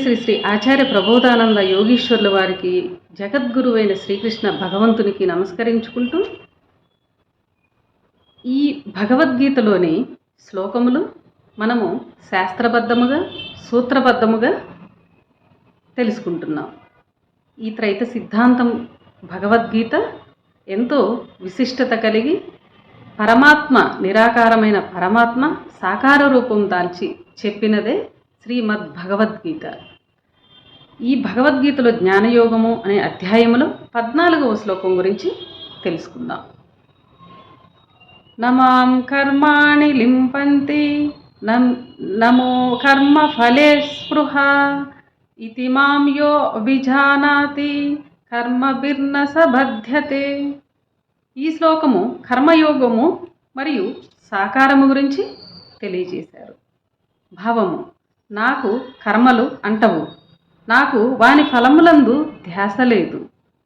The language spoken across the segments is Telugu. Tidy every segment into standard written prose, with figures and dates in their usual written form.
శ్రీ శ్రీ ఆచార్య ప్రబోధానంద యోగీశ్వరుల వారికి, జగద్గురువైన శ్రీకృష్ణ భగవంతునికి నమస్కరించుకుంటూ, ఈ భగవద్గీతలోని శ్లోకములు మనము శాస్త్రబద్ధముగా, సూత్రబద్ధముగా తెలుసుకుంటున్నాం. ఈ త్రైత సిద్ధాంతం భగవద్గీత ఎంతో విశిష్టత కలిగి, పరమాత్మ, నిరాకారమైన పరమాత్మ సాకార రూపం దాల్చి చెప్పినదే శ్రీమద్ భగవద్గీత. ఈ భగవద్గీతలో జ్ఞానయోగము అనే అధ్యాయములో 14వ శ్లోకం గురించి తెలుసుకుందాం. నమాం కర్మాణి లింపంతి నమో కర్మ ఫలే స్పృహ ఇతి మాం యో అభిజానాతి కర్మభిర్న సబధ్యతే. ఈ శ్లోకము కర్మయోగము మరియు సాకారము గురించి తెలియజేశారు. భావము: నాకు కర్మలు అంటవు, నాకు వాని ఫలములందు ధ్యాస లేదు,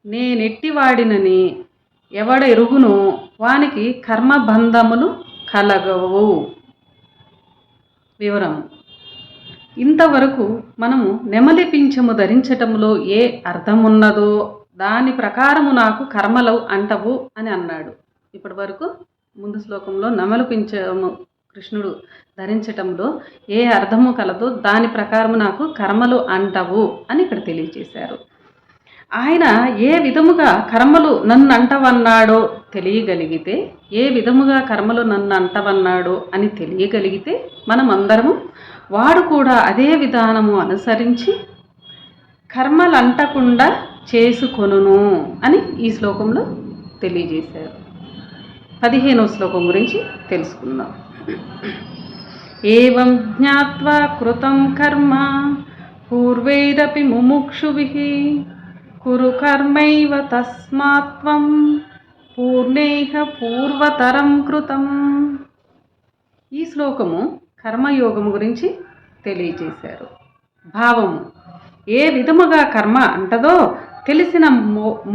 నేనెట్టివాడినని ఎవడెరుగునో వానికి కర్మబంధములు కలగవు. వివరము: ఇంతవరకు మనము నెమలి పింఛము ధరించటములో ఏ అర్థమున్నదో దాని ప్రకారము నాకు కర్మలు అంటవు అని అన్నాడు. ఇప్పటి వరకు ముందు శ్లోకంలో నెమలి పింఛము కృష్ణుడు ధరించటంలో ఏ అర్థము కలదో దాని ప్రకారము నాకు కర్మలు అంటవు అని ఇక్కడ తెలియజేశారు. ఆయన ఏ విధముగా కర్మలు నన్ను అంటవన్నాడో తెలియగలిగితే, ఏ విధముగా కర్మలు నన్ను అంటవన్నాడో అని తెలియగలిగితే మనం అందరము వాడు కూడా అదే విధానము అనుసరించి కర్మలు అంటకుండా చేసుకొనును అని ఈ శ్లోకంలో తెలియజేశారు. 15వ శ్లోకం గురించి తెలుసుకుందాం. ఏవం జ్ఞాత్వా కృతం కర్మ పూర్వైరపి ముముక్షుభిః కురు కర్మైవ తస్మాత్వం పూర్ణేహ పూర్వతరం కృతం. ఈ శ్లోకము కర్మయోగం గురించి తెలియజేశారు. భావము: ఏ విధముగా కర్మ అంటదో తెలిసిన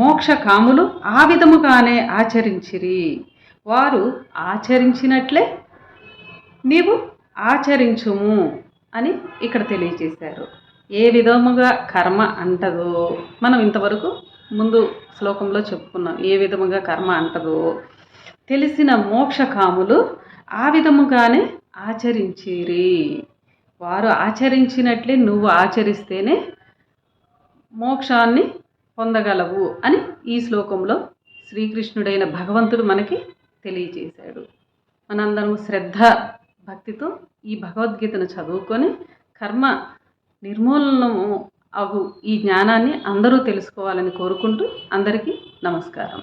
మోక్ష కాములు ఆ విధముగానే ఆచరించిరి. వారు ఆచరించినట్లే నీవు ఆచరించుము అని ఇక్కడ తెలియజేశారు. ఏ విధముగా కర్మ అంటదో మనం ఇంతవరకు ముందు శ్లోకంలో చెప్పుకున్నాం. ఏ విధముగా కర్మ అంటదో తెలిసిన మోక్షకాములు ఆ విధముగానే ఆచరించిరి. వారు ఆచరించినట్లే నువ్వు ఆచరిస్తేనే మోక్షాన్ని పొందగలవు అని ఈ శ్లోకంలో శ్రీకృష్ణుడైన భగవంతుడు మనకి తెలియజేశాడు. మనందరం శ్రద్ధ భక్తితో ఈ భగవద్గీతను చదువుకొని కర్మ నిర్మూలనము అగు ఈ జ్ఞానాన్ని అందరూ తెలుసుకోవాలని కోరుకుంటూ అందరికీ నమస్కారం.